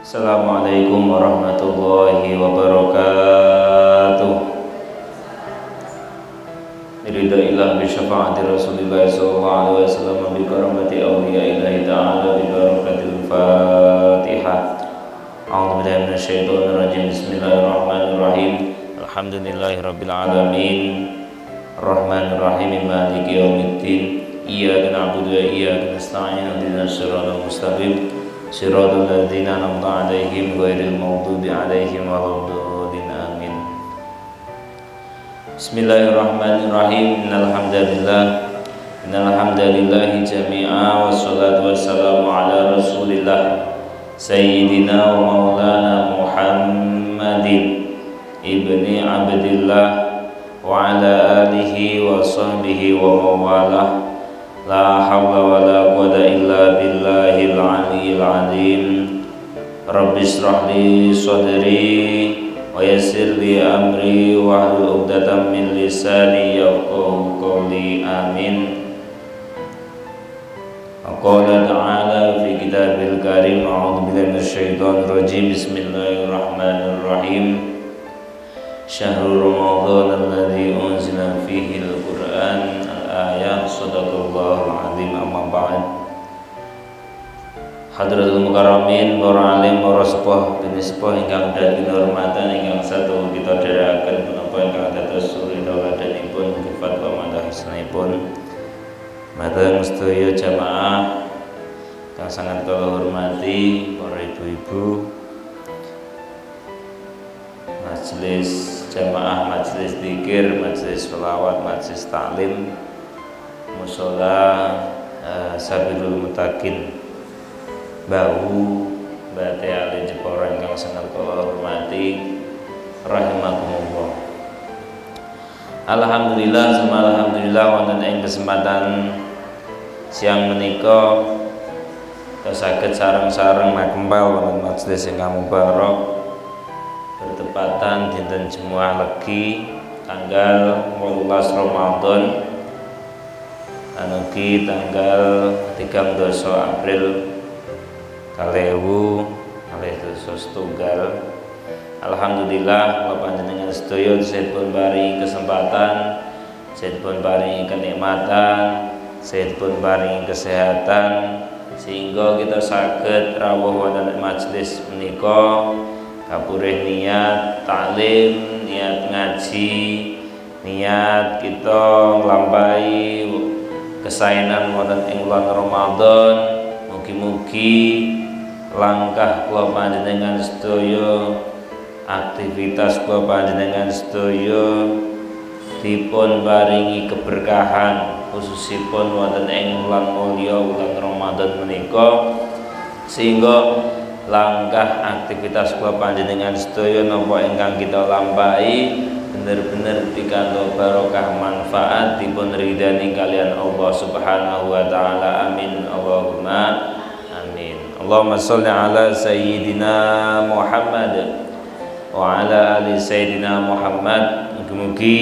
Assalamualaikum warahmatullahi wabarakatuh. Biridailah bisyafaati Rasulillah sallallahu alaihi wasallam bi karamati awliyaillahi ta'ala bi barakatil Fatihah. A'udzu billahi minasyaitonir rajim. Bismillahirrahmanirrahim. Alhamdulillahirabbil alamin. Arrahmanir rahim. Maliki yaumiddin. Iyyaka na'budu wa iyyaka nasta'in. Ihdinas siratal mustaqim. Shiratal ladzina an'amta 'alaihim ghairil maghdubi 'alaihim waladdallin amin. Bismillahirrahmanirrahim. Innal hamdalillah jami'a wassalatu wassalamu ala Rasulillah sayyidina wa maulana Muhammadin ibni Abdillah wa ala alihi wa sahbihi wa mawalah. La hawla wa la quwwata illa billahil aliyyil azim. Rabbi shrah li sadri wa yassir li amri wahlul 'uqdatam min lisani yafqahu qawli. Amin. Qala ta'ala fi kitabil karim. A'udzu billahi minasyaitonir rajim. Bismillahirrahmanirrahim. Syahrul Ramadan alladzi unzila fihi al-Qur'an. Ayat sadaqallahul azim. Amma ba'd. Hadratul mukarramin, para alim, para sepuh bini sepuh ingkang dadi hormatan ingkang satu kita dherekaken punapa ingkang dados suri tauladanipun mugi fatwa madhasanipun. Mateng sedaya jamaah kang sangat kula hormati, para ibu-ibu, majelis jamaah, majelis zikir, majelis sholawat, majelis taklim, mushola Sabilul Mutakin Bahu Bate Ali Jepara ingkang sangat kula hormati rahimakumullah. Alhamdulillah summa alhamdulillah wonten ing kesempatan siang menika kita saged sareng-sareng makempal wonten majelis ingkang mubarak bertepatan dinten Jumat Legi tanggal 18 Ramadan anugi tanggal 13 April 2021. Alhamdulillah kula panjenengan sedaya sampun paringi kesempatan, sampun paringi kenikmatan, sampun paringi kesehatan sehingga kita saged rawuh wonten majelis menika kapurih niat taklim, niat ngaji, niat kita nglampahi kesaenan wonten ing bulan Ramadan. Mugi-mugi langkah kula panjenengan sedaya, aktivitas kula panjenengan sedaya dipun paringi keberkahan khususipun wonten ing bulan mulya bulan Ramadan menika, sehingga langkah aktivitas kula panjenengan sedaya napa ingkang kita lampahi bener-bener pikantuk barokah manfaat dipun ridani kalian Allah Subhanahu wa taala. Amin. Allahumma amin. Allahumma sholli ala sayyidina Muhammad wa ala ali sayyidina Muhammad. Mugi-mugi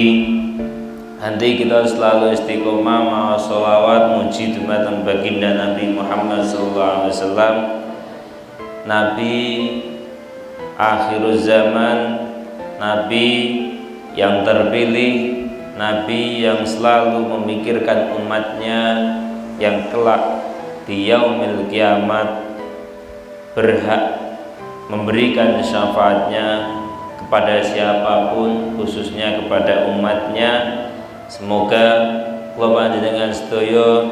nanti kita selalu istiqomah ma'a sholawat muji dumateng baginda Nabi Muhammad sallallahu alaihi wasallam, Nabi akhirul zaman, Nabi yang terpilih, Nabi yang selalu memikirkan umatnya yang kelak di yaumil kiamat berhak memberikan syafaatnya kepada siapapun, khususnya kepada umatnya. Semoga kula panjenengan sedaya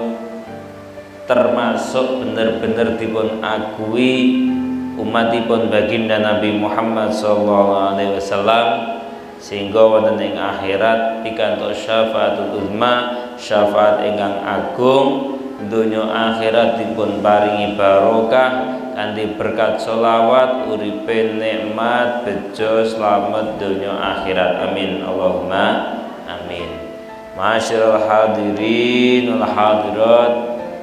termasuk bener-bener dipun akui umatipun baginda Nabi Muhammad sallallahu alaihi wasallam, sehingga wonten ing akhirat pikantuk syafaatul uzma, syafaat ingkang agung. Donya akhirat dipun paringi barokah kanthi berkat sholawat, uripe nikmat, bejo slamet donya akhirat. Amin. Allahumma amin. Masyaallah hadirin wal hadirat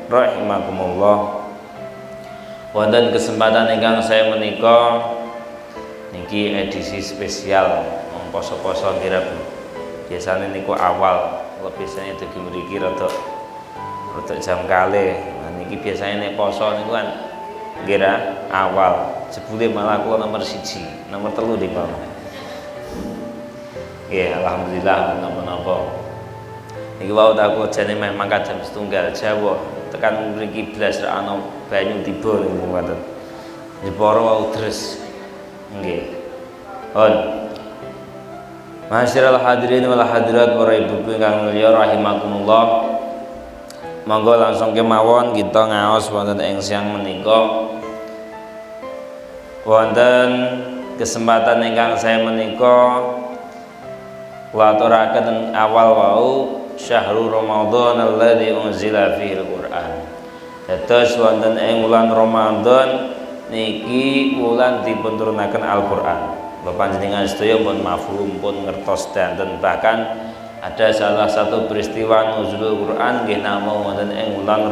rahimakumullah. Wonten kesempatan ingkang saya menika niki edisi spesial poso-poso kira biasanya niku awal, kalau biasanya dugi mriki rada jam kalih. Nah niki biasanya nek poso niku kan kira awal jebule malah kula nomor 1, nomor 3 di bawah. Nggih, alhamdulillah napa-napa. Niki wau tak kula jane meh mangkat jam 1 Jawa tekan mriki blas ra ana banyu tiba niku ngoten. Jepara wau deres. Nggih. Hon. Masyiral hadirin wal hadirat para ibu-ibu ingkang mulya rahimakumullah. Monggo langsung kemawon kita ngaos wonten ing siang menika. Wonten kesempatan ingkang saya menika kula aturaken awal wau syahrul Ramadan alladzi unzila fihi al-Qur'an. Dados wonten ing wulan Ramadan niki wulan dipun turunaken Al-Qur'an. Bapak panjenengan sedaya pun mafhum pun ngertos danten, bahkan ada salah satu peristiwa nuzulul Quran nggih namung wonten ing wulan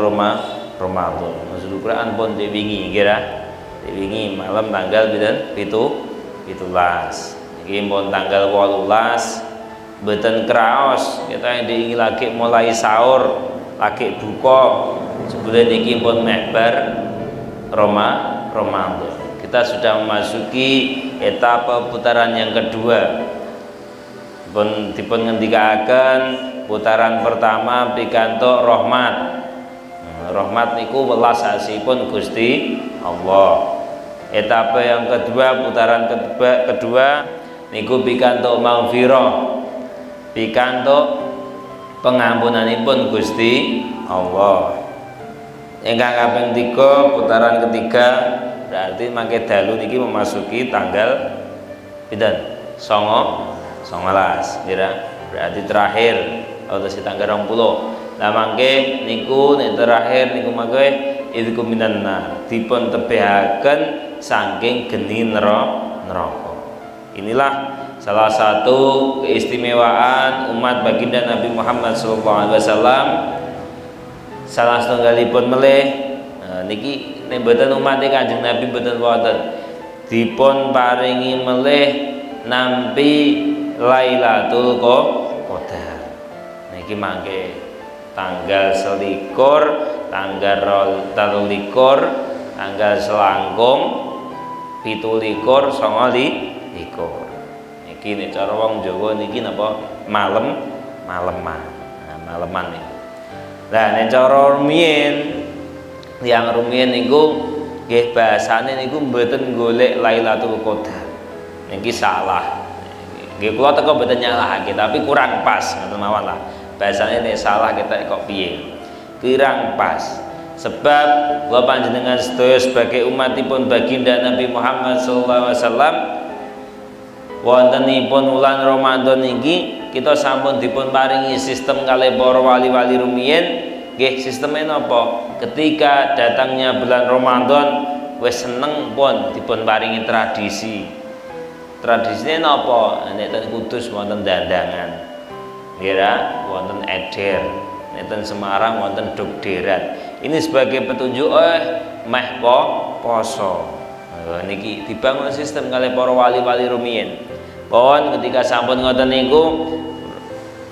Ramadan. Nuzulul Quran pun diwingi kira diwingi malam tanggal pinten? 17. Iki pun tanggal 18 mboten kraos kita diingi lagi mulai sahur, lagi buka. Sebelum niki pun mehbar Ramadan. Kita sudah memasuki etapa putaran yang kedua. Dipun ngendikaken putaran pertama pikantuk rahmat. Rahmat niku welas asipun Gusti Allah. Etapa yang kedua, putaran kedua niku pikantuk maghfirah. Pikantuk pengampunanipun Gusti Allah. Ingkang kaping 3 putaran ketiga berarti mangke dalu niki memasuki tanggal pinten? 19 kira berarti terakhir atau si tanggal 20. Lah mangke niku nek terakhir niku mangke iku minan nar dipun tebehaken saking geni neraka. Inilah salah satu keistimewaan umat baginda Nabi Muhammad SAW. Salah setunggalipun melih niki nek mboten umat Kanjeng Nabi mboten wonten dipun paringi melih nampi Lailatul Qadar. Niki mangke tanggal 21, tanggal 23, tanggal selangkung 17, 29. Niki nek cara wong Jawa niki napa maleman. Nah, maleman niki. Lah nek cara rumiyin yang rumiyin niku nggih bahasane niku mboten golek Lailatul Qadar. Niki salah. Nggih kula teko mboten nyalahake tapi kurang pas ngoten mawon lah. Bahasane nek salah kita kok piye? Kurang pas. Sebab kula panjenengan sedaya sebagai umatipun baginda Nabi Muhammad sallallahu alaihi wasallam wontenipun wulan Ramadan niki kita sampun dipun paringi sistem kalih para wali-wali rumiyin. Nggih sisteme napa? Ketika datangnya bulan Ramadan wis seneng pun dipun paringi tradisi. Tradisine napa? Nek ten Kudus wonten dandangan. Nggih wonten eder. Nek ten Semarang wonten dugderan. Ini sebagai petunjuk meh poso. Niki dibangun sistem kalih para wali-wali rumiyin. Pun ketika sampun ngoten niku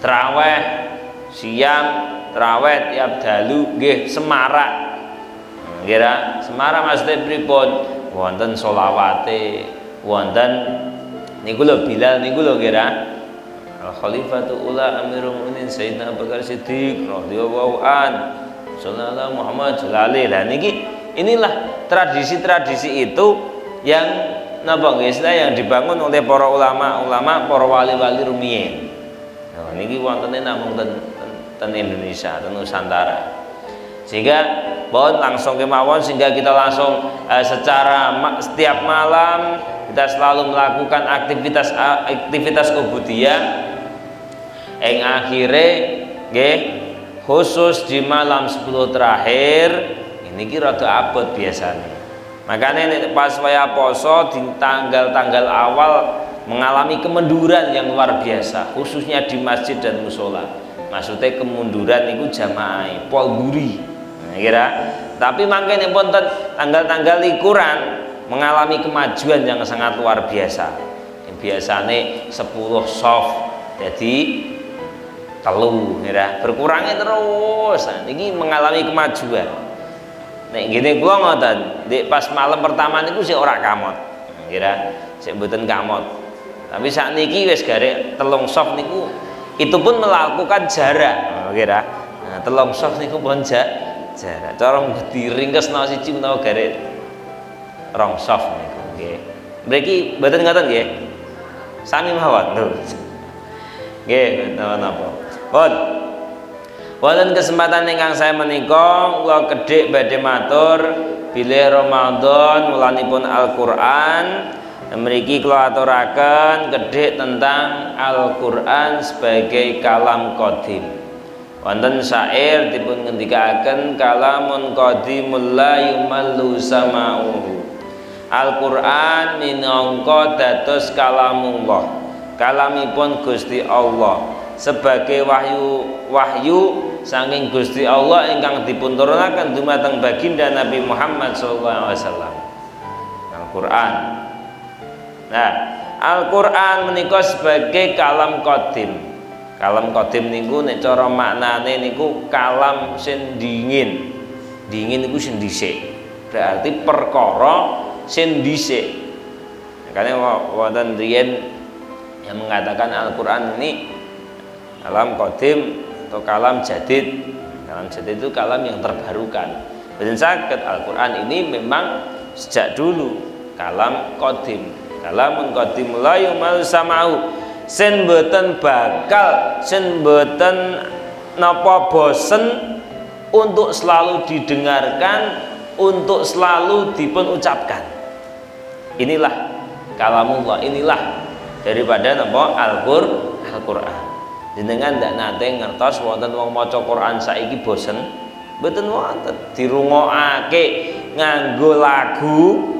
traweh siang traweh tiap dalu nggih semarak. Nggih semarak maksudnya pripun? Wonten sholawate, wonten niku lho Bilal niku lho nggih Khalifatul Ula Amirul Mukminin Sayyidina Abu Bakar Siddiq radhiyallahu an sallallahu Muhammad sallallahu. Lah niki inilah tradisi-tradisi itu yang napa nggih yang dibangun oleh para ulama-ulama, para wali-wali rumiyin. Nah, niki wontene namung ten Indonesia, ten Nusantara. Sehingga mohon langsung kemawon sehingga kita langsung secara setiap malam kita selalu melakukan aktivitas ubudiyah yang akhirnya nggih khusus di malam 10 terakhir ini kira rada abot biasanya. Makanya pas waya poso di tanggal-tanggal awal mengalami kemunduran yang luar biasa khususnya di masjid dan musola. Maksudnya kemunduran itu jamaah pol guri. Nah, kira tapi makanya pun tanggal-tanggal likuran mengalami kemajuan yang sangat luar biasa. Yang biasanya 10 soft jadi telu, berkurangnya terus. Nah, ini mengalami kemajuan. Nek ngene kula ngoten, Dik pas malam pertama niku sik ora kamot. Kira sik mboten kamot. Tapi sakniki wis garek telung soft niku itu pun melakukan jarak. Kira. Nah, telung soft niku pun jarak. Cara diringkesno siji menawa garek rong soft niku nggih. Mriki mboten ngoten nggih. Sami mawon lho. Nggih, napa-napa. Pun wonten kesempatan ingkang saya menika kula kedhik badhe matur bilih Ramadan wulanipun Al-Qur'an. Mriki kula aturaken kedhik tentang Al-Qur'an sebagai kalam qadim. Wonten syair dipun ngendikaken kalamun qadimul la yumallu sama'uhu. Al-Qur'an minangka dados kalamullah. Kalamipun Gusti Allah sebagai wahyu saking Gusti Allah ingkang dipun turunaken dumateng baginda Nabi Muhammad sallallahu alaihi wasallam. Al-Qur'an. Nah, Al-Qur'an menika sebagai kalam qadim. Kalam qadim niku nek cara maknane niku kalam sing dingin. Dingin niku sing dhisik. Berarti perkara sing dhisik. Makanya wonten riyen yang mengatakan Al-Qur'an ini kalam qadim atau kalam jadid. Kalam jadid itu kalam yang terbarukan. Dan saged Al-Qur'an ini memang sejak dulu kalam qadim. Kalamun qadim la yumal sama'u. Sen boten bakal, sen boten napa bosen untuk selalu didengarkan, untuk selalu dipun ucapkan. Inilah kalamullah, inilah daripada napa Al-Qur'an. Jenengan ndak nate ngertos wonten wong maca Qur'an saiki bosen? Mboten wonten. Dirungokake nganggo lagu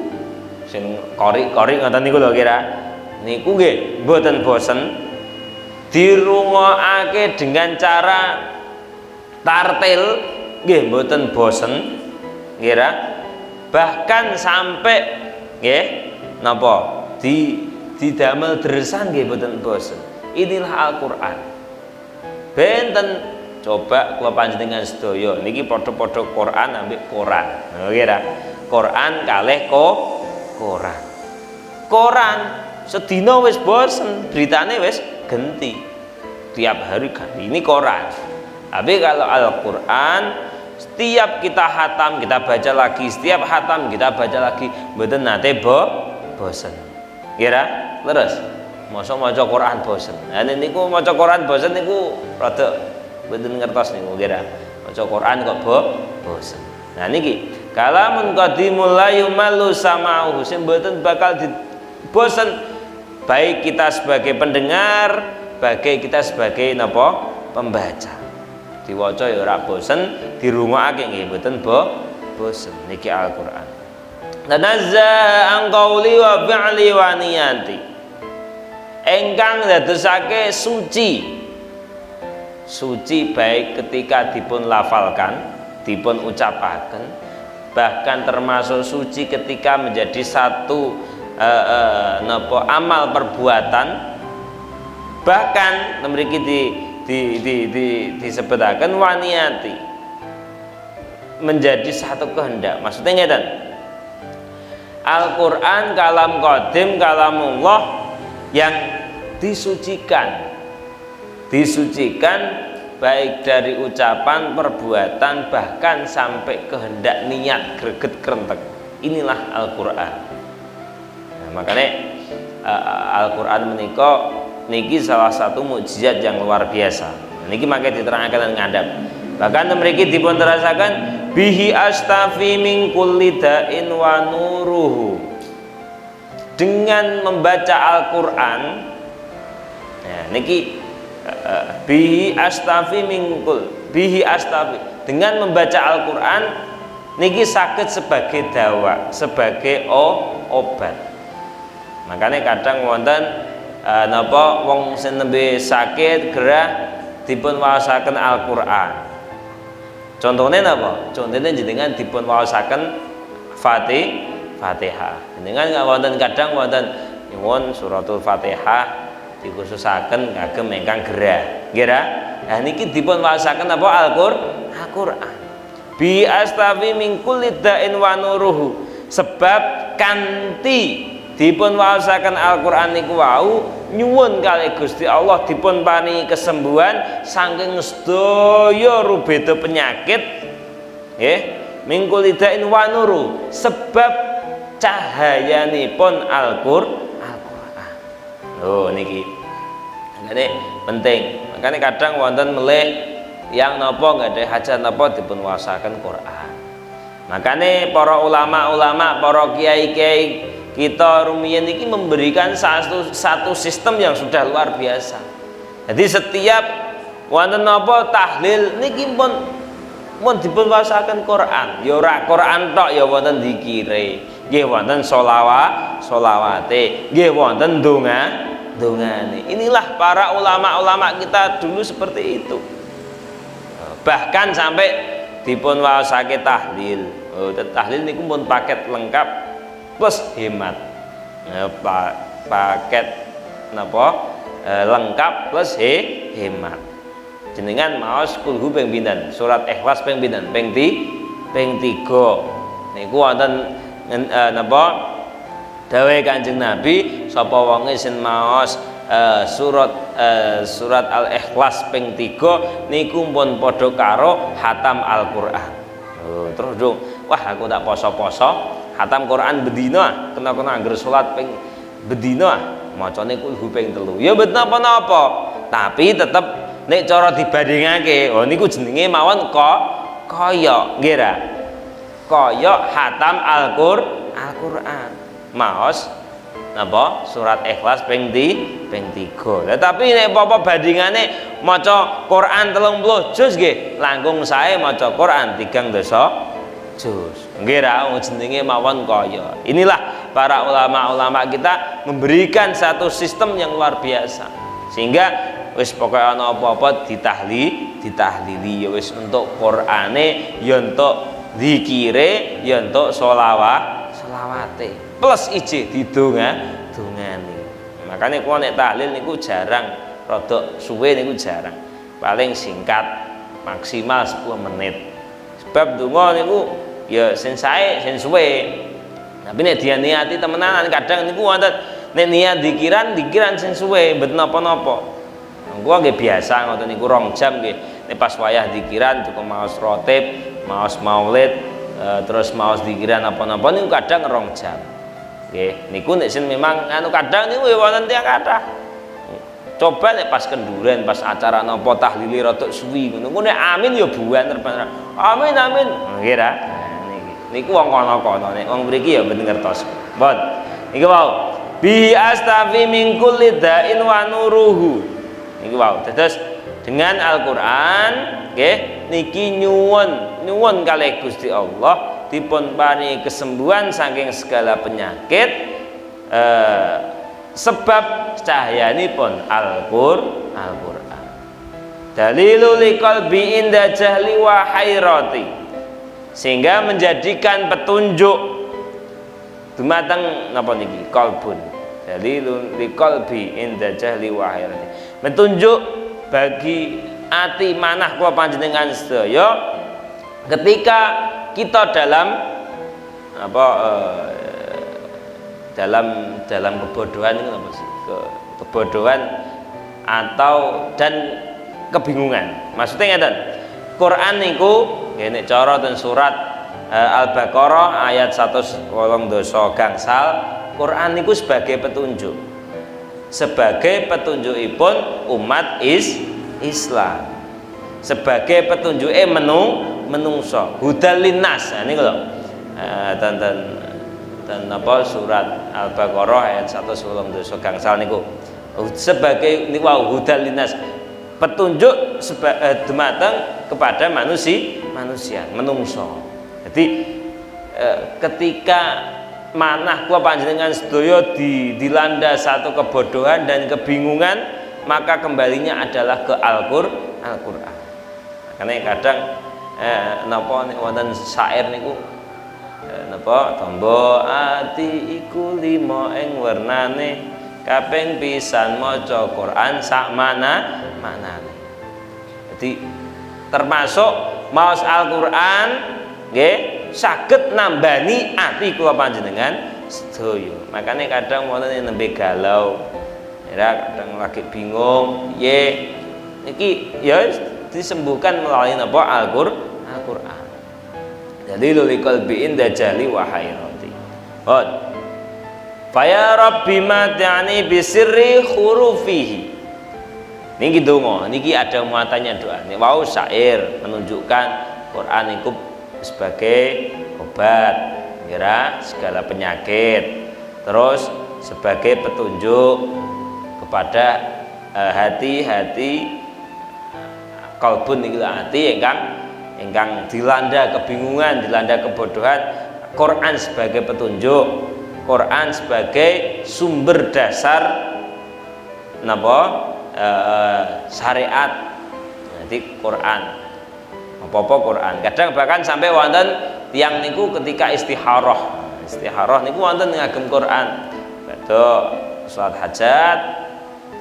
sing korik-korik ngoten niku lho kira. Niku nggih mboten bosen. Dirungokake dengan cara tartil nggih mboten bosen. Kira. Bahkan sampai nggih napa didamel dresan nggih mboten bosen. Inilah Al-Qur'an. Benten coba kula panjenengan sedaya niki padha-padha Quran ambek Quran. Kira Quran kalih Quran. Quran sedina wis bosen, beritane wis ganti. Tiap hari ganti. Ini Quran. Tapi kalau Al-Qur'an setiap kita hatam kita baca lagi, setiap hatam kita baca lagi, mboten nate bosen. Kira terus masa maca Quran bosen. Nah niku maca Quran bosen niku rada mboten ngertos niku kira. Maca Quran kok bosen. Nah niki kalamun qadimul la yumallu sama'uhu sing mboten bakal bosen baik kita sebagai pendengar, baik kita sebagai napa pembaca. Diwaca ya ora bosen, dirungokake nggih mboten bosen. Niki Al-Qur'an. Tanazza an qauli wa fi'li wa niyati. Engkang dadosake suci baik ketika dipun lafalkan, dipun ucapaken, bahkan termasuk suci ketika menjadi satu amal perbuatan, bahkan mriki disebutaken waniyati menjadi satu kehendak. Maksudnya ngeten, Al-Qur'an kalam qadim kalamullah yang disucikan baik dari ucapan, perbuatan, bahkan sampai kehendak niat greget krentek. Inilah Al-Qur'an. Nah, makanya Al-Qur'an menika niki salah satu mukjizat yang luar biasa. Niki makanya diterangkan ngandhap. Bahkan mriki dipun terasaken bihi astafi min kulli da'in wa nuruhu. Dengan membaca Al-Qur'an, nah niki bihi astafi mingkul, bihi astafi, dengan membaca Al-Qur'an niki saged sebagai dawa, sebagai obat. Makanya kadang wonten napa wong sing nembe sakit gerah dipun waosaken Al-Qur'an. Contohnya napa? Contohnya jenengan dipun waosaken Fatihah. Dengan wonten kadang wonten nyuwun suratul Fatihah dikhususaken kagem ingkang gerah. Nggih ra? Nah niki dipun waosaken apa Al-Qur'an. bi astafi min kulli da'in wa nuruhu, sebab kanthi dipun waosaken Al-Qur'an niku wau nyuwun kalih Gusti Allah dipun paringi kesembuhan saking sedaya rubeda penyakit nggih, min kulli da'in wa nuru, sebab cahayanipun Al-Qur'an. Oh niki ini penting, makanya kadang wonten melih yang nopo nggak ada hajat nopo dipun waosaken Quran. Makanya para ulama-ulama, para kiai-kiai kita rumiyin ini memberikan satu sistem yang sudah luar biasa. Jadi setiap wonten nopo tahlil niki pun dipun waosaken Quran. Ya ora Quran tok, ya wonten zikire, nggih wonten sholawate, nggih wonten dongane. Inilah para ulama-ulama kita dulu seperti itu. Bahkan sampai dipun waosake tahlil. Tahlil niku pun paket lengkap plus hemat. Paket napa? Lengkap plus hemat. Jenengan maos kulhu ping pinten? Surat Ikhlas ping pinten? Ping 3. Niku wonten napa? Dawuh Kanjeng Nabi, sapa wonge sing maos surat Al-Ikhlas ping 3 niku pun padha karo hatam Al-Qur'an. Terus dong, wah aku tak poso-poso, hatam Quran bedina, kena anggere salat ping bedina, macane kulhu ping 3. Ya mboten napa-napa, tapi tetep nek cara dibandingake, niku jenenge mawon kaya nggih ra? Kaya hatam Al-Qur'an. Maos napa surat Ikhlas ping 3. Tapi nek apa bandingane maca Quran 30 juz nggih, langkung sae maca Quran 3 juz. Nggih ra jenenge mawon kaya. Inilah para ulama-ulama kita memberikan satu sistem yang luar biasa. Sehingga wis pokoke ana apa-apa ditahlili ya wis entuk Qur'ane, ya entuk zikire, ya entuk sholawate. Plus ije didongani. Makanya kalau nek tahlil niku jarang, rodok suwe niku jarang. Paling singkat, maksimal 10 menit. Sebab donga niku ya sing sae, sing suwe. Tapi nek dia niati temenan kadang niku wonten nek niat dikiran sing suwe, mboten napa-napa. Engko nggih biasa ngoten niku 2 jam nggih. Nek pas wayah dikiran cukup maos rotib, maos maulid, terus maos dikiran apa-napa niku kadang 2 jam. Nggih, niku nek sing memang anu kadang niku wonten tiyang kathah. Coba nek pas kenduren, pas acara napa tahlili rodok suwi ngono. Nek amin ya buanter. Amin. Nggih ra? Niku wong kono-kono nek wong mriki ya mboten ngertos. Mbon. Niku wau. Bi astafi min kulli da'in wa nuruhu. Niku wau. Terus dengan Al-Qur'an nggih niki nyuwun kalih Gusti Allah dipun paringi kesembuhan saking segala penyakit sebab cahayanipun Al-Qur'an. Dalilul liqalbi inda jahli wa hairati, sehingga menjadikan petunjuk dumateng napa niki qalbun. Dalilul liqalbi inda jahli wa hairati, petunjuk bagi ati manah kula panjenengan sedaya ketika kita dalam dalam kebodohan itu apa sih? Kebodohan atau dan kebingungan. Maksudnya ngeten. Quran niku ngene cara ten surat Al-Baqarah ayat 180 gangsal, Quran niku sebagai petunjuk. Sebagai petunjukipun umat Islam. Sebagai petunjuke menungso, hudal linnas. Niku lho. Dan apa surat Al-Baqarah ayat 180 gangsal niku. Sebagai niku hudal linnas, petunjuk dumateng kepada manusia, menungso. Jadi ketika manah kula panjenengan sedaya dilanda satu kebodohan dan kebingungan, maka kembalinya adalah ke Al-Qur'an. Makanya kadang napa nek wonten syair niku napa tombo ati iku 5 ing wernane kaping pisan maca Quran sak manane. Jadi termasuk maos Al-Qur'an nggih saged nambani ati kula panjenengan sedaya. Makane kadang wonten nembe galau. Ya kadang lagi bingung, niki ya disembuhkan melalui napa Al-Qur'an. Dalilul qalbi inda jali wa hayrati. Faya rabbi mad'ani bisirri hurufihi. Niki donga, niki ada muatannya doa. Ini wau syair menunjukkan Quran itu sebagai obat kira segala penyakit. Terus sebagai petunjuk kepada hati-hati kalbun niki hati ingkang dilanda kebingungan, dilanda kebodohan. Quran sebagai petunjuk, Quran sebagai sumber dasar napa syariat. Jadi Quran apa-apa Quran. Kadang bahkan sampai wonten tiyang niku ketika istikharah niku wonten ngagem Quran. Badhe salat hajat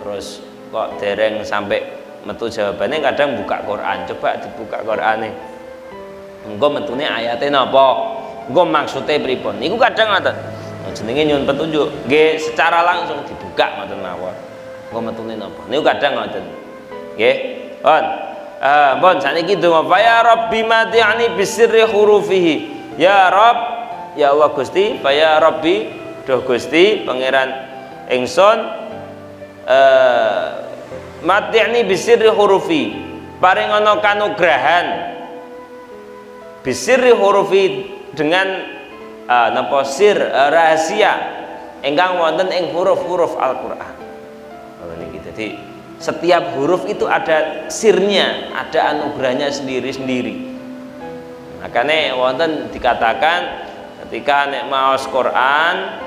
terus kok dereng sampai metu jawabannya kadang buka Quran. Coba dibuka Qurane. Engko metune ayate napa? Engko maksude pripun? Niku kadang ngoten. Jenenge nyuwun petunjuk nggih secara langsung dibuka ngoten mawon. Engko metune napa? Niku kadang ngoten. Nggih. Pun saniki donga ya Rabbi mati'ani bisirri hurufihi. Ya Rabb, ya Allah Gusti, ya Rabbi, duh Gusti pangeran ingsun mati'ani bisirri hurufi. Paring ana kanugrahan bisirri hurufi dengan napa sir rahasia ingkang wonten ing huruf-huruf Al-Qur'an. Niki dadi setiap huruf itu ada sirnya, ada anugerahnya sendiri-sendiri. Makanya wonten dikatakan ketika nek maos Quran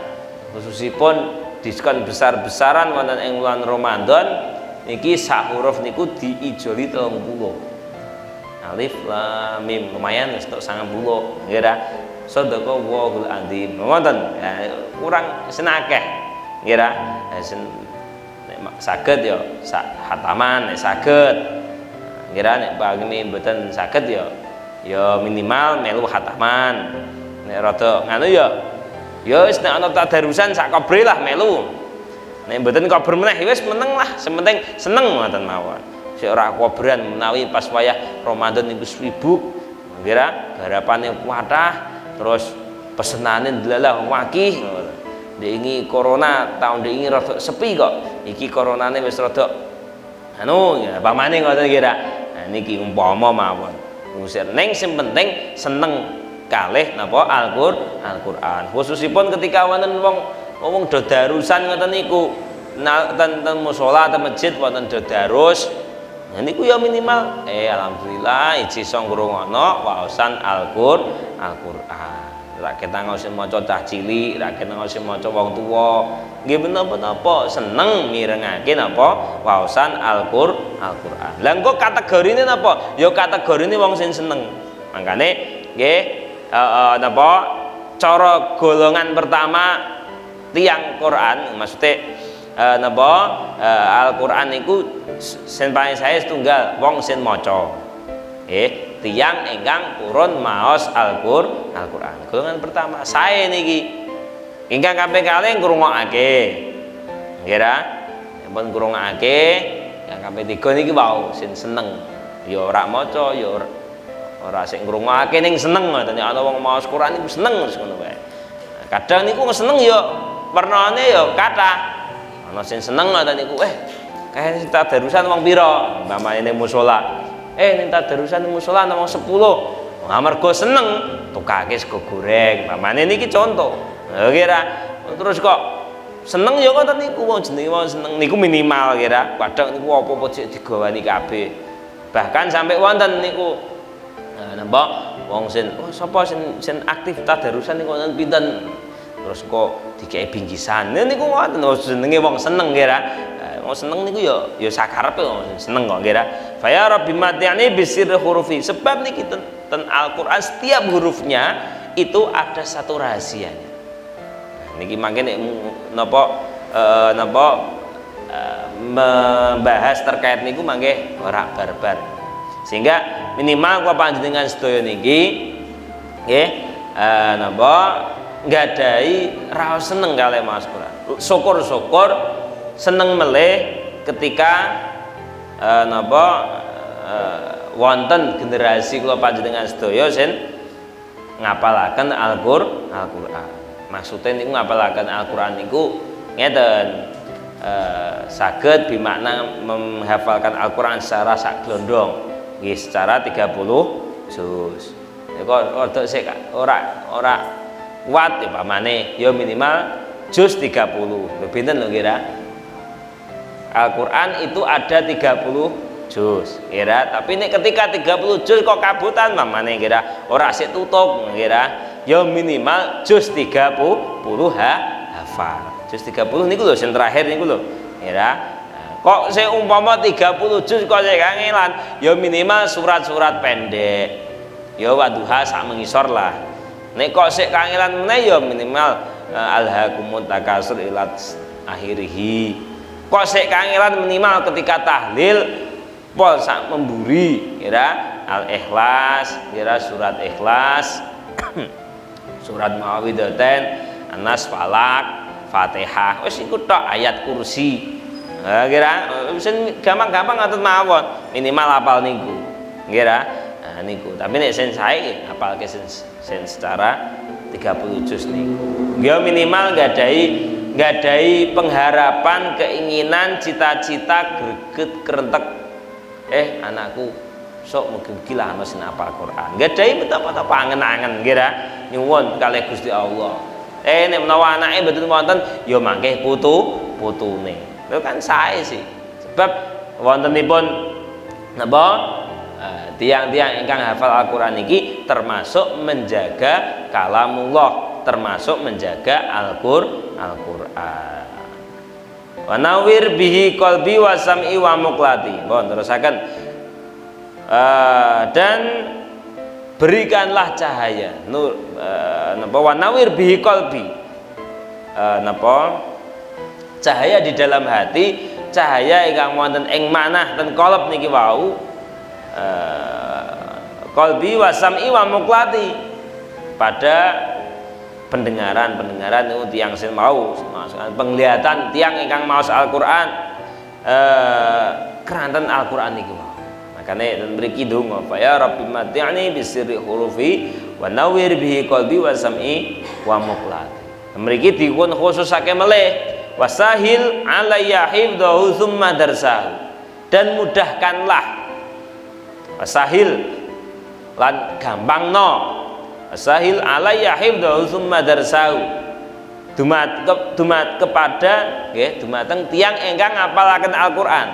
khususipun diskon besar-besaran wonten ing wulan Ramadan niki sak huruf niku diijoli 30. Alif lam mim lumayan wis tok 90 nggih ra. Shadaqallahul adzim. Wonten kurang senakeh nggih ra. Saged ya sak hataman nek saged. Kira nek pangene mboten saged ya minimal melu hataman. Nek rada nganu ya wis nek ana tadarusan sak kobre lah melu. Nek mboten kober meneh wis meneng lah, sementing seneng ngoten mawon. Sik ora kobran menawi pas wayah Ramadan niku sibuk. Kira garapane kuatah terus pesenane delalah wakih. Diingi corona tahun diingi rada sepi kok. Iki coronane wis rada anu ya pamane ngoten kira. Nah niki umpama mawon. Ngusir ning sing penting seneng kalih napa Al-Qur'an. Khususipun ketika wonten wong do darusan ngoten niku ten musala ten masjid wonten do darus. Nah niku ya minimal alhamdulillah iji iso ngrungokno waosan Al-Qur'an. Rakyat ngosih maca cah cilik, rakyat ngosih maca wong tuwa. Nggih menapa-napa seneng mirengake napa waosan Al-Qur'an. Lah engko kategorine napa? Ya kategorine wong sing seneng. Mangkane nggih napa cara golongan pertama tiang Quran maksudnya napa Al-Qur'an niku sing paling sae setunggal wong sing maca. Tiang ingkang purun maos Al-Qur'an. Golongan pertama sae niki ingkang kaping kalih ngrungokake. Nggih ra? Yen ngrungokake yang kaping 3 niki wau sing seneng. Ya ora maca ya ora sing ngrungokake ning seneng ngoten. Ana wong maos Qur'an niku seneng wis ngono wae. Kadang niku seneng ya warnane ya kathah. Ana sing seneng ngoten niku kae tadarusan wong pira? Umpamane ning musala. Ning tadarusan musala wong 10. Amarga seneng tukake sego goreng. Pamane niki contoh. Kira terus kok seneng ya ngoten niku wong jenenge wong seneng niku minimal kira. Kadang niku apa-apa sik digawani kabeh. Bahkan sampai wonten niku napa wong sing sapa sing aktif tadarusan niku wonten pinten. Terus kok dikei bingkisan. Niku wonten jenenge wong seneng kira. Wong seneng niku ya sakarepe wong seneng kok kira. Fa ya Rabbi mati'ani bisirri hurufi. Sebab niki ten Al-Qur'an setiap hurufnya itu ada satu rahasianya. Niki mangke napa membahas terkait niku mangke ora barbar. Sehingga minimal kula panjenengan sedaya niki nggih napa nggadahi raos seneng kalih maos Quran. Syukur-syukur seneng melih ketika wonten generasi kula panjenengan sedaya sing ngapalaken Al-Qur'an. Maksudnya niku ngapalaken Al-Qur'an niku ngeten, saged bimakna menghafalkan Al-Qur'an secara saglondong, nggih secara 30 juz. Kok rada sik ora kuat ya pamane ya minimal juz 30. Lho pinten lho kira? Al-Qur'an itu ada 30 juz kira, tapi nek ketika 30 juz kok kabutan pamane kira ora sik tutup kira ya minimal juz 30 hafal. Juz 30 niku lho sing terakhir niku lho kira. Kok sing umpama 30 juz kok sik kangelan ya minimal surat-surat pendek. Ya Wadduha sak mengisor lah. Nek kok sik kangelan meneh ya minimal alhaakumut takatsur ila akhirih. Kok sik kangelan minimal ketika tahlil pol sak memburi kira Al-Ikhlas, kira surat Ikhlas, surat Muawwidzatain, Anas, Falak, Fatihah. Wis iku tok ayat kursi. Nah, kira gampang-gampang ngaten mawon, minimal hafal niku. Kira niku. Tapi nek sen sae hafalke sen secara 30 juz niku. Ya minimal nggadahi pengharapan, keinginan, cita-cita greget kerentek anakku sok mugi-mugi lah ana sing hafal Quran. Nggadahi betapa-betapa angen-angen kira nyuwun kalih Gusti Allah. Nek menawa anake mboten wonten ya mangke putune. Lho kan sae sih. Sebab wontenipun napa tiang-tiang ingkang hafal Al-Qur'an iki termasuk menjaga kalamullah, termasuk menjaga Al-Qur'an. Wa nawwir bihi qalbi wa sam'i wa muqlati. Mohon terusaken. Dan berikanlah cahaya nur napa wa nawwir bihi qalbi. Napa cahaya di dalam hati, cahaya ingkang wonten ing manah ten qalb niki wau qalbi wa sam'i wa muqlati, pada pendengaran itu tiang sing mau penglihatan tiang ingkang maos Al-Qur'an keranten Al-Qur'an niku wau. Makane ten mriki donga fa ya rabbi mati'ni bisirri hurufi wa nawwir bihi qalbi wa sam'i wa muqlati. Mriki dipun khususake melih wasahil alayya hifdhahu tsumma darsahu, dan mudahkanlah wasahil lan gampangno wasahil alayya hifdhahu tsumma darsahu dumat kepada nggih dumateng tiyang ingkang ngapalaken Al-Qur'an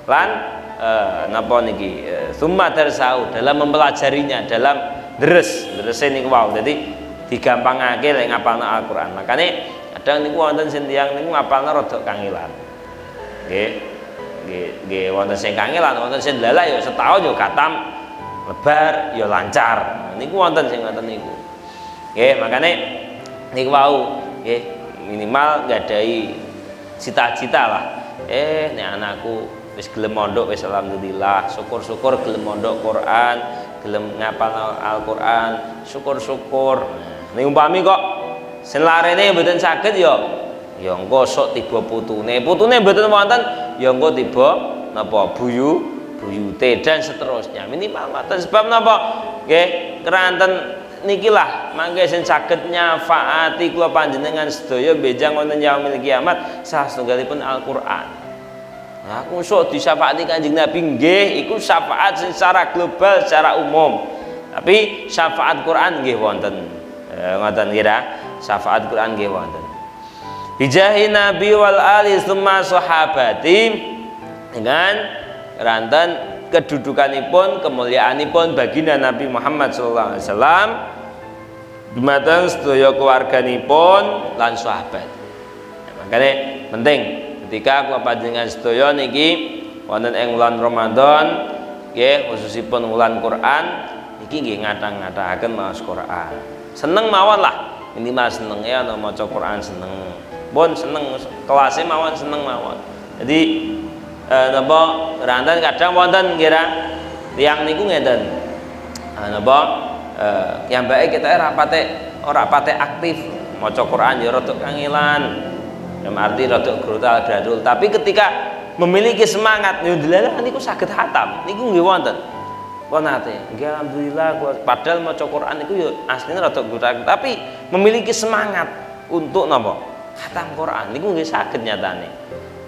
lan napa niki tsumma darsahu dalam mempelajarinya, dalam deres niku wau. Dadi digampangake lek ngapalno Al-Qur'an. Makane kadang niku wonten sing tiyang niku ngapalna rada kangelan. Nggih wonten sing kangelan, wonten sing dalah ya setahun ya khatam, lebar ya lancar. Niku wonten sing ngoten niku. Nggih, makane niku wau nggih minimal nggadahi cita-cita lah. Nek anakku wis gelem mondok wis alhamdulillah, syukur-syukur gelem mondok Quran, gelem ngapal Al-Qur'an, syukur-syukur. Nek umpami kok selarene mboten saged ya engko sok tiba putune mboten wonten ya engko tiba napa buyute dan seterusnya. Minimal ngoten. Sebab napa nggih keranten niki lah mangke sing saged nyafaati kula panjenengan sedaya benjang wonten yaumil kiamat salah setunggalipun Al-Qur'an. Nah, aku sok disyafaati Kanjeng Nabi nggih iku syafaat secara global, secara umum. Tapi syafaat Quran nggih wonten. Ngoten kira syafaat Quran nggih wonten. Bijahi Nabi wal ali tsumma sahabati, dengan ranten kedudukanipun, kemuliaanipun baginda Nabi Muhammad sallallahu alaihi wasallam dumateng sedaya keluarganipun lan sahabat. Makanya penting ketika kula panjenengan sedaya niki wonten ing wulan Ramadan nggih khususipun wulan Quran niki nggih ngathah-ngathahaken maos Quran. Seneng mawon lah, minimal seneng ya ana maca Quran seneng. Pun seneng kelasé mawon seneng mawon. Jadi napa ranten kadang wonten kira tiyang niku ngeten. Napa yang baik kita ora pate aktif maca Quran ya rada kangelan. Dalam arti rada grutal gradul, tapi ketika memiliki semangat ya delalah niku saged khatam. Niku nggih wonten. Kok nate, nggih alhamdulillah padahal maca Quran niku ya asline rada grutal, tapi memiliki semangat untuk napa? Khatam Quran niku nggih saged nyatane.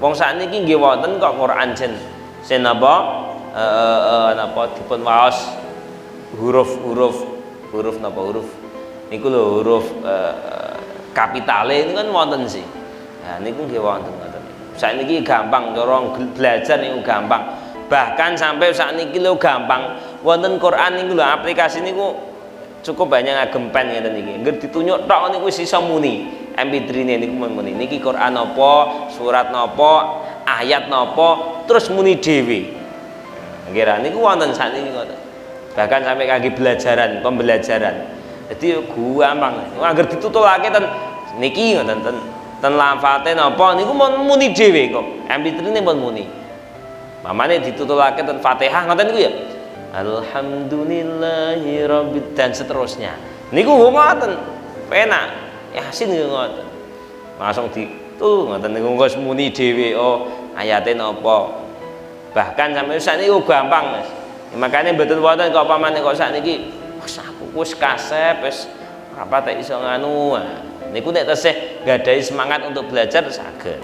Wong sakniki nggih wonten kok Quran sen napa napa dipun waos huruf napa huruf niku lho huruf kapitale ini kan wonten sih. Nah niku nggih wonten ngoten. Sakniki gampang cara belajar niku gampang. Bahkan sampai sakniki lho gampang wonten Quran niku lho aplikasi niku cukup banyak ngagem pen ngeten iki. Ngger ditunjuk tok niku wis iso muni. MP3 niku muni. Niki Quran napa, surat napa, ayat napa, terus muni dhewe. Nggih niku wonten sakniki ngoten. Bahkan sampai kangge pembelajaran. Jadi gampang. Angger ditutulake ten niki ngoten ten lafate napa niku muni dhewe kok. MP3 ne pun muni. Mamane ditutulake ten Fatihah ngoten niku ya. Alhamdulillahi rabbil dan seterusnya. Niku ngoten. Penak. Yasin niku ngoten. Langsung ngoten niku wis muni dhewe ayate napa. Bahkan sampai sakniki gampang, Mas. Makanya mboten wonten kok pamane kok sakniki aku wis kasep wis ora patek iso nganu. Niku nek tesih nggadahi semangat untuk belajar saged.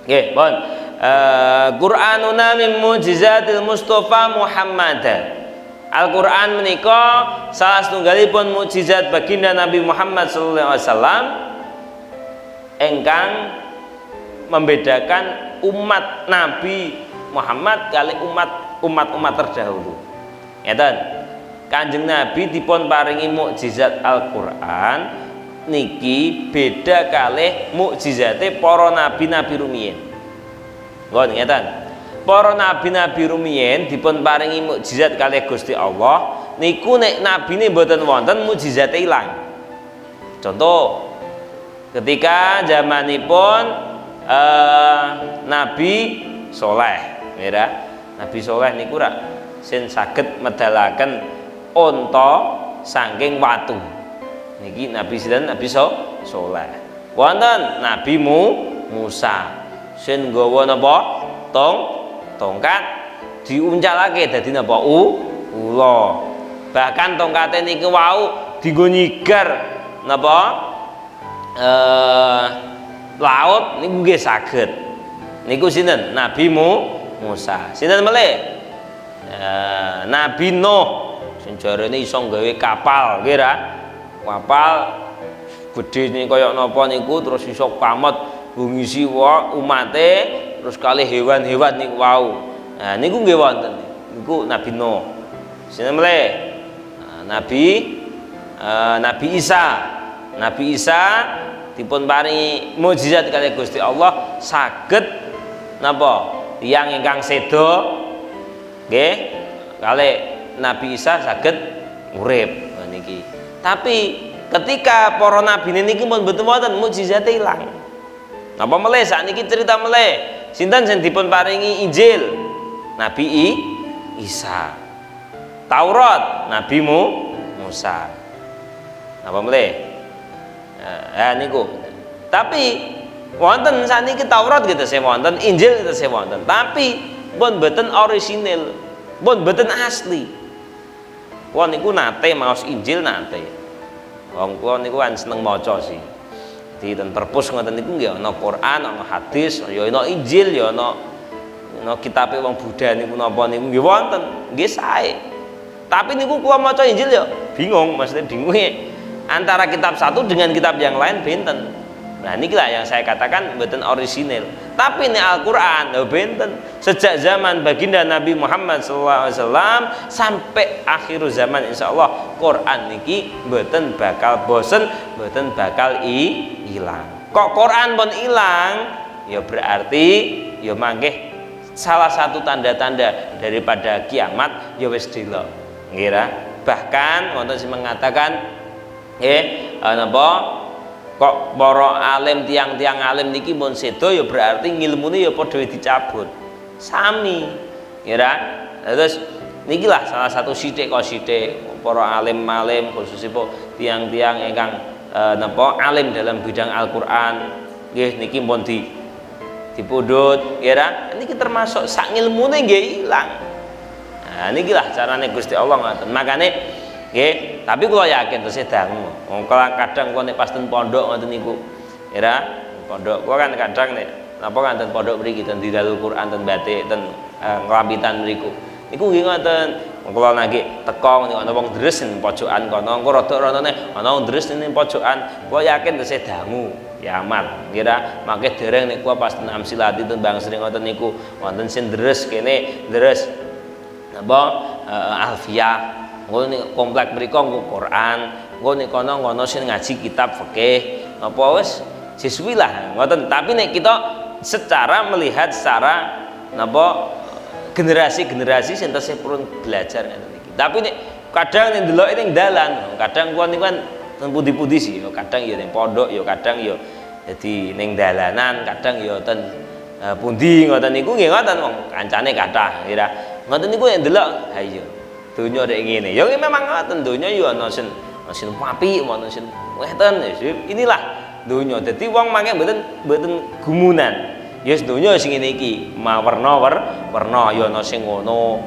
Nggih, pun. Qur'anuna min mujizatil Mustafa Muhammad. Al-Qur'an menika salah setunggalipun mukjizat baginda Nabi Muhammad sallallahu alaihi wasallam ingkang membedakan umat Nabi Muhammad kali umat terdahulu. Ngeten. Kanjeng Nabi dipun paringi mukjizat Al-Qur'an niki beda kalih mukjizate para nabi-nabi rumiyin. Ngoten ngeten. Para nabi-nabi rumiyin dipun paringi mukjizat kalih Gusti Allah niku nek nabine mboten wonten mukjizate ilang. Contoh ketika zamanipun Nabi Soleh, ya, Nabi Soleh niku rak sin saged medalaken unta saking watu. Niki Nabi sinten? Nabi Soleh. Wonten Nabi Musa sin nggawa napa? Tongkat diuncalake dadi napa? Ula. Bahkan tongkate niku wau dienggo nyigar napa? Laut niku nggih saged. Niku sinten? Nabi Musa. Sinten melih? Nabi Nuh sing jarene iso gawe kapal, nggih ra? Kapal gedene kaya napa niku terus iso pamot ngisi umate terus kalih hewan-hewan niku wau. Nah niku nggih wonten. Niku Nabi Nuh. Sinten melih? Nabi Isa. Nabi Isa dipun paringi mukjizat kalih Gusti Allah saged napa? Tiyang ingkang seda nggih kalih Nabi Isa saged urip niki. Tapi ketika para nabi niki pun mboten wonten mukjizate ilang. Napa melih sakniki cerita melih sinten sing dipun paringi Injil? Nabi Isa. Taurat Nabi Musa. Napa melih? Niku. Tapi wonten sakniki Taurat gitu saya wonten, Injil gitu saya wonten. Tapi pun mboten orisinil, pun mboten asli. Wah niku nate maos Injil nate. Wong kula niku kan seneng maca sih. Di ten perpus ngoten niku nggih ana Quran, ana hadis, ya ana Injil, ya ana kitabe wong Buddha niku napa niku nggih wonten, nggih sae. Tapi niku kula maca Injil ya bingung, maksudnya bingunge antara kitab satu dengan kitab yang lain benten. Nah inilah yang saya katakan benten orisinil. Tapi ini Al-Quran benten sejak zaman baginda Nabi Muhammad SAW sampai akhir zaman insya Allah Quran niki benten bakal bosen, benten bakal hilang. Kok Quran pun hilang ya berarti ya mangke salah satu tanda-tanda daripada kiamat ya wis delok. Ngira bahkan wonten sing mengatakan napa kok para alim tiang-tiang alim niki mun sedo ya berarti ngilmune ya padha dicabut. sami kira. Terus nikilah salah satu sithik para alim-alim khususipun tiang-tiang ingkang alim dalam bidang Al-Qur'an nggih niki pun dipundhut kira niki termasuk sak ngilmune nggih ilang. Nah nikilah carane Gusti Allah ngoten. Makane nggih, tapi kula yakin terus dangu. Wong kadang kula nek pas ten pondok ngoten niku kira pondok kula kan kadang nek napa kan ten pondok mriki ten Diralul Quran ten batik ten ngrampitan mriku niku nggih ngoten. Kula nggih teko ana wong deres ning pojokan kono engko rada-radane ana wong deres ning pojokan kula yakin terus dangu kiamat kira mangke dereng nek kula pas ten Amsilati ten Bang Sri ngoten niku wonten sing deres kene deres napa Alfiyah engko komplek mriku engko Quran engko nek kono sing ngaji kitab fikih napa wis siswi lah ngoten. Tapi nek kita secara melihat secara napa generasi sing tesih purun belajar ngoten iki. Tapi nek kadang nek ndeloki ning dalan, kadang kuwi niku kan ten pundi-pundi sih, kadang ya ning pondok, ya kadang ya dadi ning dalanan, kadang ya ten pundi ngoten niku nggih ngoten wong kancane kathah kira. Ngoten niku nek ndelok, ha iya. Donya rek ngene. Ya memang ngoten donya ya ana sing apik, ana sing weten. Inilah donya. Dadi wong mangke mboten gumunan. Ya donya sing ngene iki, warna ya ana sing ngono.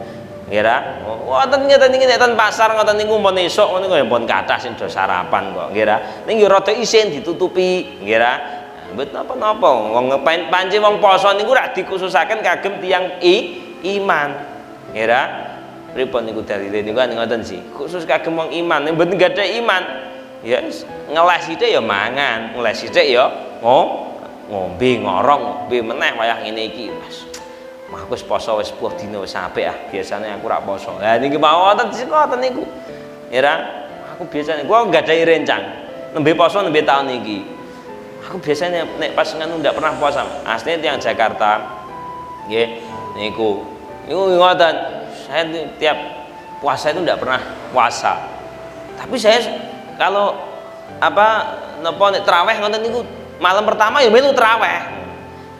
Ngira, wonten ngeten iki nek ten pasar ngoten niku mun esuk ngono ya pun kathah sing do sarapan kok. Ngira, ning ya rada isin ditutupi. Ngira, mboten napa-napa. Wong panci wong poso niku rak dikhususaken kagem tiyang iman. Ngira, pripun niku dalile niku ngoten sih. Khusus kagem wong iman, nek mboten gadah iman, ya ngeles sithik ya mangan, ngeles sithik ya ngombe ngorong ngombe meneh wayah ngene iki Mas. Mah wis poso wis 10 dina wis apik ah. Biasane aku rak poso. Lah niki mawon ngoten niku. Ya aku biasane gua nggadahi rencang nembe poso nembe taun iki. Aku biasanya nek pas nganu ndak pernah puasa. Asline tiyang Jakarta nggih niku ngoten. Saya tiap puasa itu ndak pernah puasa. Tapi saya kalau napa nek traweh ngoten niku malam pertama ya melu traweh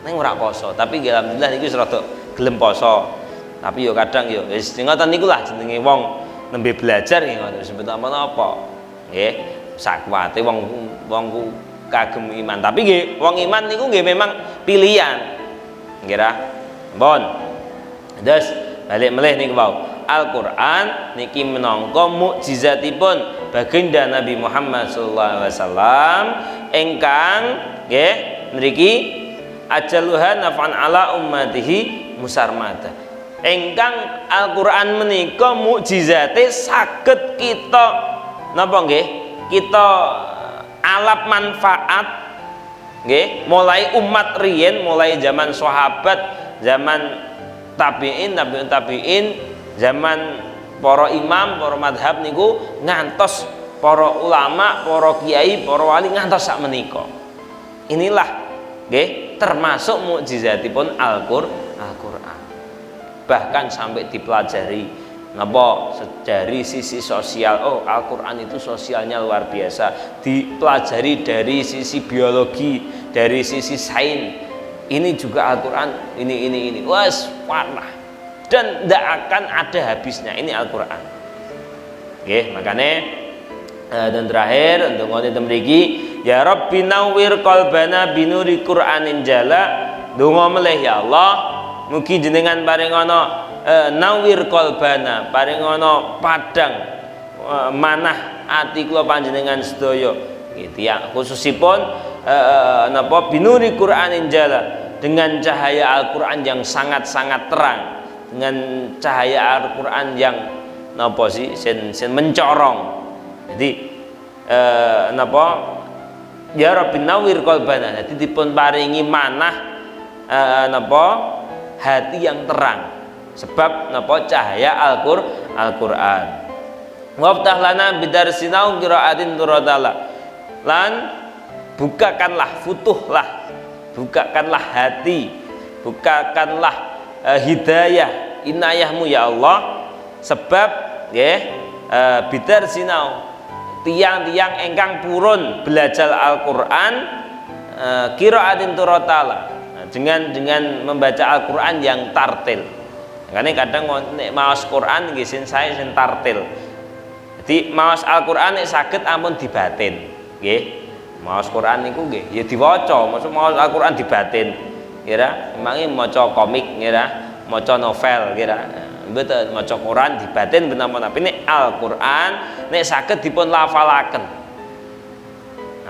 ning ora poso. Tapi alhamdulillah niku wis rada gelem poso. Tapi ya kadang ya wis ngoten niku lah jenenge wong nembe belajar nggih ngoten sebut apa-apa. Nggih, sakwate wong kagem iman. Tapi nggih wong iman niku nggih memang pilihan. Nggih ra? Mbon. Terus balik melih niku wau. Al-Qur'an niki minangka mukjizatipun baginda Nabi Muhammad sallallahu alaihi wasallam ingkang nggih mriki ajaluha naf'an ala ummatihi musarmada. Ingkang Al-Qur'an menika mukjizate saged kita napa nggih? Kita alap manfaat nggih mulai umat riyen, mulai zaman sahabat, zaman tabi'in, zaman para imam, para madhab niku ngantos para ulama, para kiai, para wali ngantos sak menika. Inilah nggih termasuk mukjizatipun Al-Qur'an. Bahkan sampai dipelajari napa dari sisi sosial. Oh, Al-Qur'an itu sosialnya luar biasa. Dipelajari dari sisi biologi, dari sisi sains. Ini juga Al-Qur'an, ini. Wes warna. Dan tidak akan ada habisnya ini Al-Qur'an. Nggih, makane dan terakhir untuk ngoten mriki ya Rabbi nawwir qalbana binuri Qur'anin jala. Donga melih ya Allah, mugi jenengan paringana nawwir qalbana, paringana padang manah ati kula panjenengan sedaya. Nggih, tiyang khususipun napa binuri Qur'anin jala dengan cahaya Al-Qur'an yang sangat-sangat terang. Dengan cahaya Al-Qur'an yang napa sih sen mencorong. Jadi napa ya Rabbi nawwir qalbana. Jadi dipun paringi manah napa hati yang terang sebab napa cahaya Al-Qur'an. Waftah lana bidarsinau qiraatin turadala. Lan bukakanlah bukakanlah hati, bukakanlah hidayah inayahmu ya Allah, sebab nggih bidar sinau tiang-tiang ingkang purun belajar Al-Qur'an qiraatin turatala. dengan membaca Al-Qur'an yang tartil. Karena kadang nek maos Quran nggih sin sae sin tartil. Jadi maos Al-Qur'an nek saged ampun dibatin, nggih. Maos Quran niku nggih ya diwaca, maksud maos Al-Qur'an dibatin. Kira emange maca komik kira, maca novel kira. Mboten maca Quran dibatin benawan tapi nek Al-Qur'an nek saged dipun lafalaken.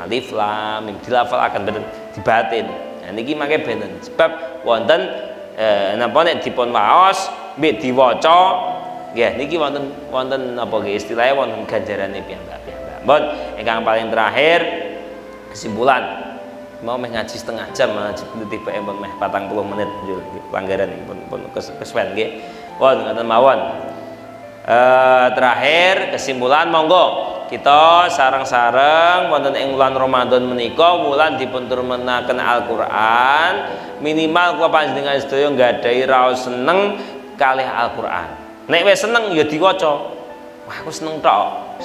Alif lam mim dilafalaken bener dibatin. Nah niki mangke benten sebab wonten napa nek dipun waos mbek diwaca nggih niki wonten napa nggih istilahnya wonten ganjarane piyambak-piyambak. Mbon ingkang paling terakhir kesimpulan mau ngaji setengah jam ngaji tiba pun meh 40 menit pelanggaran pun kesuwen nggih. Won ngoten mawon. Terakhir kesimpulan monggo kita sareng-sareng wonten ing wulan Ramadan menika wulan dipun turunake Al-Qur'an minimal kula panjenengan sedaya nggadahi raos seneng kalih Al-Qur'an. Nek wis seneng ya diwaca. Wah aku seneng tok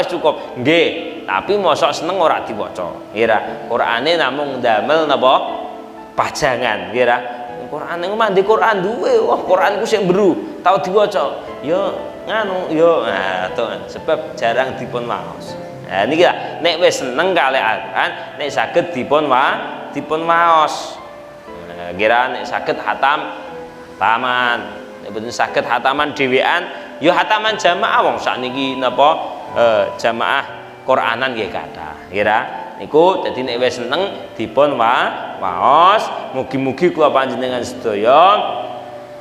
wis cukup. Nggih, tapi mosok seneng ora diwaca. Kira Qur'ane namung ndamel napa pajangan kira. Qur'an niku mandi Qur'an duwe. Wah Qur'an ku sing mbru, tau diwaca. Ya nganu yo sebab jarang dipun waos. Nah niki nek wis seneng kalih Al-Qur'an nek saged dipun waos. Kira nek saged hataman, nek boten saged hataman dhewean ya hataman jamaah wong sakniki napa jamaah Qur'anan nggih kathah. Kira niku dadi nek wis seneng dipun waos. Mugi-mugi kula panjenengan sedaya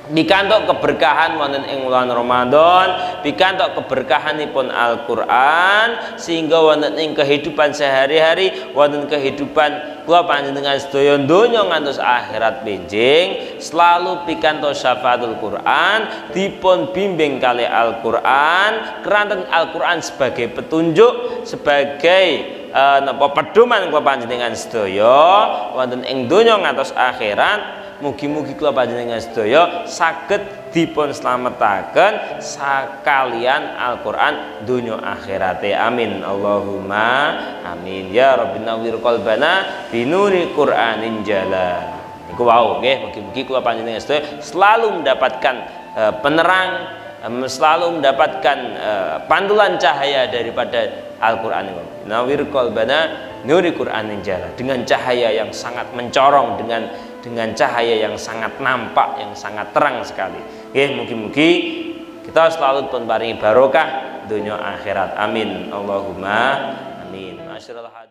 pikantuk keberkahan wonten ing wulan Ramadan, pikantuk keberkahanipun Al-Qur'an sehingga wonten ing kehidupan sehari-hari, wonten kehidupan kula panjenengan sedaya donya ngantos akhirat benjing selalu pikantuk syafaatul Qur'an, dipun bimbing kalih Al-Qur'an, keranten Al-Qur'an sebagai petunjuk, sebagai napa pedoman kula panjenengan sedaya wonten ing donya ngantos akhirat. Mugi-mugi kula panjenengan sedaya saged dipun slametaken sakalian Al-Qur'an donya akhirate. Amin. Allahumma amin. Ya Rabbi nawwir qalbana binuri Qur'anin jala. Niku wau nggih, mugi-mugi kula panjenengan sedaya selalu mendapatkan penerang, selalu mendapatkan pantulan cahaya daripada Al-Qur'an ini. Nawwir qalbana nuri Qur'anin jala, dengan cahaya yang sangat mencorong, dengan cahaya yang sangat nampak, yang sangat terang sekali. Nggih, mugi-mugi kita selalu pun paringi barokah dunya akhirat. Amin. Allahumma amin. Masyaallah.